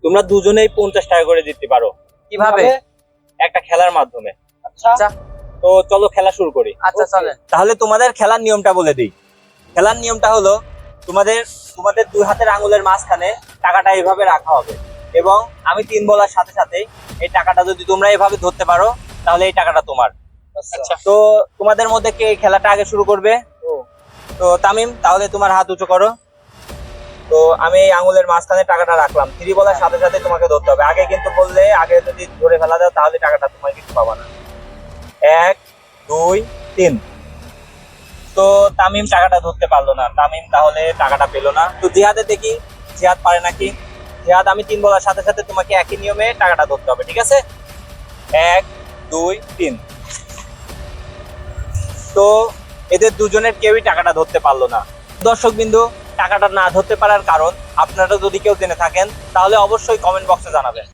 তোমরা দুজনেই 50 টাকা করে দিতে পারো। কিভাবে? একটা খেলার মাধ্যমে। আচ্ছা তো চলো খেলা শুরু করি। আচ্ছা চলেন। তাহলে তোমাদের খেলার নিয়মটা বলে দিই। খেলার নিয়মটা হলো তোমাদের তোমাদের দুই হাতের আঙ্গুলের মাঝখানে টাকাটা এইভাবে রাখা হবে এবং আমি 3 বলার সাথে সাথে এই টাকাটা যদি তোমরা এইভাবে ধরতে পারো তাহলে এই টাকাটা তোমার। আচ্ছা তো তোমাদের মধ্যে কে এই খেলাটা আগে শুরু করবে? তো তামিম, তাহলে তোমার হাত উঁচু করো। তো আমি এই আঙ্গুলের মাঝখানে টাকাটা রাখলাম, 3 বলার সাথে সাথে তোমাকে ধরতে হবে। আগে কিন্তু বললে, আগে যদি ধরে ফেলা দাও তাহলে টাকাটা তোমার কিছু পাবা না। 1 2 3। তো তামিম টাকাটা ধরতে পারলো না, তামিম তাহলে টাকাটা পেলো না। তো জিহাদে দেখি জিহাদ পারে নাকি। জিহাদ, আমি 3 বলার সাথে সাথে তোমাকে একই নিয়মে টাকাটা ধরতে হবে, ঠিক আছে? 1 2 3। তো এদের দুজনের কেউই টাকাটা ধরতে পারলো না। দর্শক বিন্দু, টাকাটা না ধরতে পারার কারণ আপনারা যদি কেউ জেনে থাকেন তাহলে অবশ্যই কমেন্ট বক্সে জানাবেন।